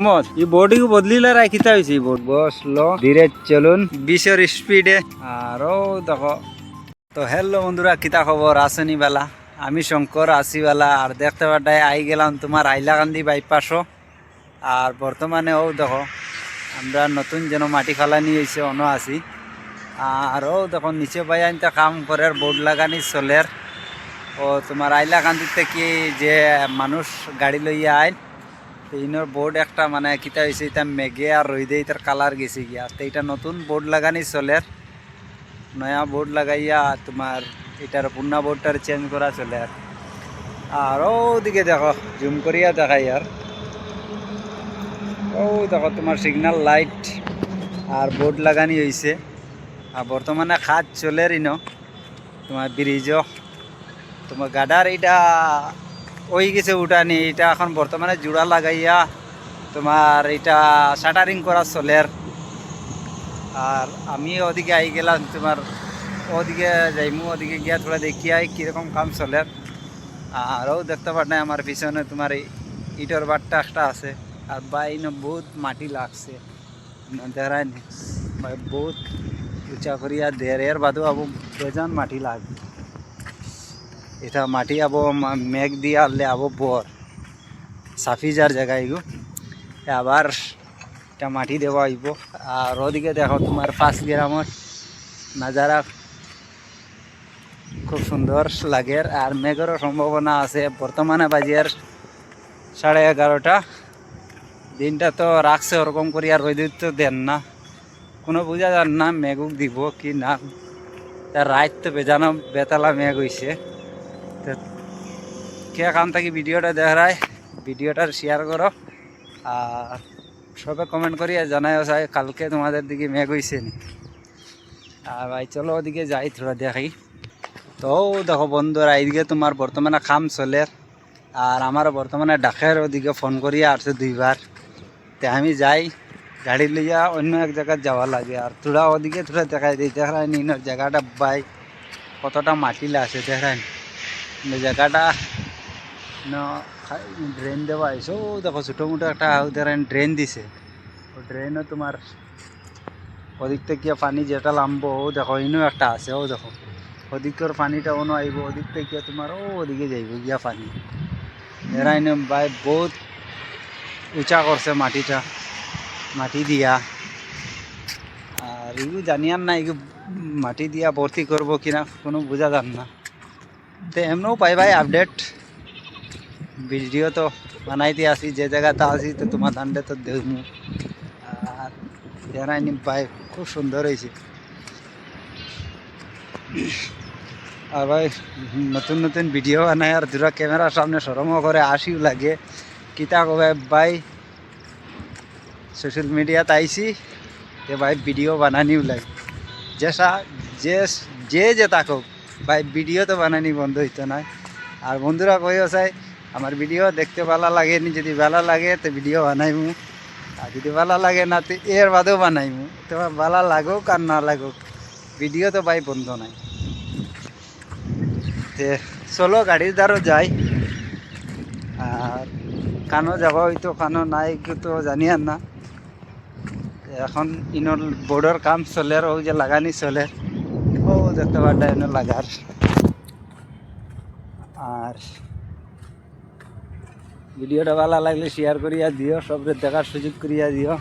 মত এই বোর্ড বদলিলে রাখিতা হয়েছে এই বোর্ড স্লো ধীরে চলুন 20-এর স্পিডে। আর দেখো তো হ্যালো বন্ধুরা, কিতা খবর আসনি বেলা? আমি শঙ্কর আসিবেলা আর দেখতে পাঠায় আই গেলাম তোমার আইলাকান্দি বাইপাসও। আর বর্তমানে দেখো আমরা নতুন যেন মাটি ফালানি হয়েছে অন্য আছি। আর দেখো নিচে পাই আনতে কাম করে বোর্ড লাগানি চলের। তোমার আইলাকান্দি থেকে যে মানুষ গাড়ি লইয়া আইন ইনোর বোর্ড একটা মানে কিতা হয়েছে এটা মেঘে আর রইদে এটার কালার গেছে গিয়া। তো এটা নতুন বোর্ড লাগানি চলের, নয়া বোর্ড লাগাইয়া তোমার এটার পুরনা বোর্ডটার চেঞ্জ করা চলে। আর ওদিকে দেখো জুম করিয়া দেখাই আর দেখো তোমার সিগন্যাল লাইট আর বোর্ড লাগানি হয়েছে। আর বর্তমানে কাজ চলে রিনো তোমার ব্রিজও তোমার গাডার এটা ওই গেছে উঠানি। এটা এখন বর্তমানে জোড়া লাগাইয়া তোমার এটা শাটারিং করা চলের। আর আমি ওদিকে আই গেলাম তোমার ওদিকে যাইমু, ওদিকে গিয়া থোড়া দেখি আই কীরকম কাম চলে। আরও দেখতে পার না আমার পিছনে তোমার ইটর বাট্টা একটা আছে। আর বাইন বহুত মাটি লাগছে দেখায় বহুত উঁচা করিয়া দেড়ের বাদও আবো বেজান মাটি লাগবে। এটা মাটি আবো মেঘ দিয়ে আনলে আবো বর সাফি যার জায়গায় গো আবার এটা মাটি দেওয়া হইব। আর ওদিকে দেখো তোমার 5 গ্রামের নাজারা খুব সুন্দর লাগে। আর মেঘেরও সম্ভাবনা আছে। বর্তমানে বাজিয়ার 11:30। দিনটা তো রাখছে ওরকম করি আর রোদ তো দেন না, কোনো বোঝা যান না মেঘুক দিব কি না। তার রাত তো বেজানো বেতালা মেঘ হয়েছে। তো কে কাম থাকি ভিডিওটা দেখায় ভিডিওটা শেয়ার করো আর সবে কমেন্ট করিয়া জানাই চাই কালকে তোমাদের দিকে মেঘ হয়েছে নি। আর ভাই চলো ওদিকে যাই থোড়া দেখি। তো দেখো বন্ধুরা এইদিকে তোমার বর্তমানে কাম চলে। আর আমার বর্তমানে ডাকের ওদিকে ফোন করিয়া আসছে 2বার। তো আমি যাই গাড়ি লইয়া অন্য এক জায়গায় যাওয়া লাগে। আর তোরা ওদিকে তোরা দেখাই দিই দেখায় নিনোর জায়গাটা বাই কতটা মাটিলা আছে দেখায় জায়গাটা ড্রেন দেওয়া হয়েছে। দেখো ছোটো মোটো একটা ধরেন ড্রেন দিছে। ও ড্রেনও তোমার ওদিক থেকে পানি যেটা নামবো দেখো ইনো একটা আছে। দেখো ওদিকের পানিটা অন্য আইব, ওদিক থেকে তোমার ওদিকে যাইব গিয়া পানি। এরা এনে বাই বহুত উঁচা করছে মাটিটা মাটি দিয়া। আর এগুলো জানিয়ার না এগুলো মাটি দিয়া ভর্তি করবো কিনা কোনো বোঝা যান না। তো এমনও পাই ভাই আপডেট ভিডিও তো বানাইতে আসি যে জায়গাতে আসি তো তোমার দান্ডে তো দেখবো। আর এরাই ভাই খুব সুন্দর হয়েছে। আর ভাই নতুন নতুন ভিডিও বানায় আর দুরা ক্যামেরার সামনে সরমও করে আসিও লাগে। কিতা কবে ভাই সোশ্যাল মিডিয়াতে আইসি তে ভাই ভিডিও বানানিও লাগে। যে থাকুক ভাই ভিডিও তো বানানি বন্ধ হইতো না। আর বন্ধুরা কইও চাই আমার ভিডিও দেখতে ভালো লাগে নি, যদি ভালো লাগে তো ভিডিও বানাইমু। আর যদি ভালো লাগে না তো এর বাদেও বানাইমু। তোমার ভালো লাগুক আর না লাগুক ভিডিও তো ভাই বন্ধ নাই। চলো গাড়ির দ্বারও যাই। আর কানো যাব হয়তো কানো নাই তো জানি আর না। এখন ইনোর বোর্ডের কাম চলে আর ওই যে লাগানি চলে দেখতে পাটা এনে লাগার। আর ভিডিওটা ভালো লাগলে শেয়ার করিয়া দিও, সবরে দেখার সুযোগ করিয়া দিও।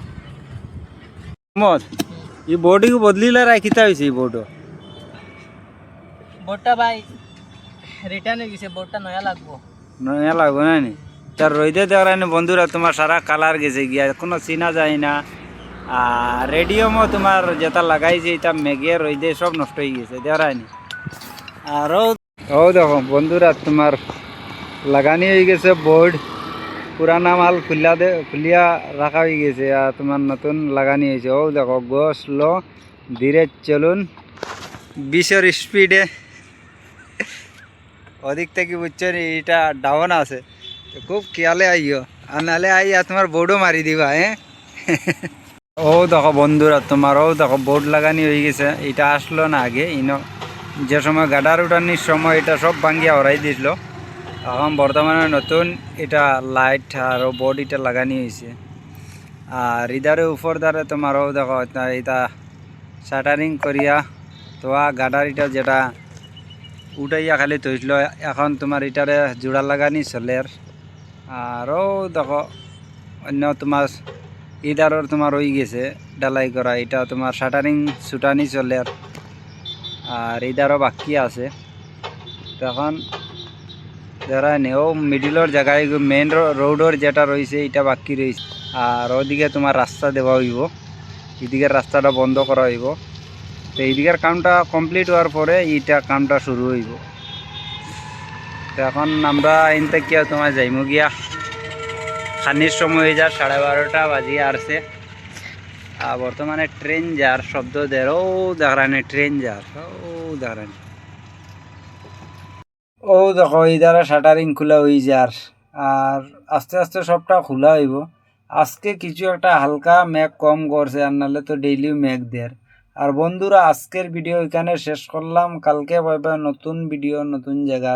মত এই বোর্ডকে বদলিলে রাখিতা হয়েছে এই বোর্ডটা ভাই রিটার্ন হয়ে গেছে, বোর্ডটা নয়া লাগবো না নি। তার রইদে দেওয়ার বন্ধুরা তোমার সারা কালার গেছে গিয়া কোনো চিনা যায় না। আর রেডিওমও তোমার যেটা লাগাইছে এটা মেঘে রইদে সব নষ্ট হয়ে গেছে দেওয়ার নি। আর দেখো বন্ধুরা তোমার লাগানি হয়ে গেছে বোর্ড, পুরানা মাল খুলিয়া রাখা হয়ে গেছে। আর তোমার নতুন লাগানি হয়েছে। দেখো গো স্লো ধীরে চলুন 20-এর স্পিডে। ওদিক থেকে বুঝছো এটা ডাউন আছে তো খুব খেয়ালে আইও, আর নাহলে আইয়া তোমার বোর্ডও মারি দিবা। দেখো বন্ধুরা তোমার দেখো বোর্ড লাগানি হয়ে গেছে। এটা আসলো না আগে ইনো যে সময় গাডার উঠানির সময় এটা সব ভাঙ্গিয়া হরাই দিছিল। এখন বর্তমানে নতুন এটা লাইট আর বোর্ড এটা লাগানি হয়েছে। আর ইদারে উপর দ্বারে তোমারও দেখো এটা শাটারিং করিয়া তোয়া গাডার এটা যেটা উঠাইয়া খালি তৈল এখন তোমার এটারে জোড়া লাগানি চলের আরও দেখো অন্য তোমার ইদারর তোমার হয়ে গেছে ডালাই করা এটা তোমার শাটারিং ছুটানি চলের আর ইদারও বাকি আছে তখন ধরা নেও মিডিলর জায়গায় মেন রোডর যেটা রয়েছে এটা বাকি রয়েছে আর ওদিকে তোমার রাস্তা দেওয়া হইব এদিকের রাস্তাটা বন্ধ করা হইব তো এইদিকের কামটা কমপ্লিট হওয়ার পরে এইটা কামটা শুরু হইব তো এখন আমরা এন থেকে তোমার যাইমু গিয়া খানির সময় হয়ে যায় 12:30 বাজিয়ে আসছে আর বর্তমানে ট্রেন যার শব্দ দের ও দেখানি ট্রেন যার ও দেখানি ও দেখো এই দ্বারা শাটারিং খোলা হয়ে যার আর আস্তে আস্তে সবটা খোলা হইব আজকে কিছু একটা হালকা মেঘ কম করছে আর নাহলে তো ডেইলি মেঘ দেয় আর বন্ধুরা আজকের ভিডিও এখানে শেষ করলাম কালকে পাইবা নতুন ভিডিও নতুন জায়গা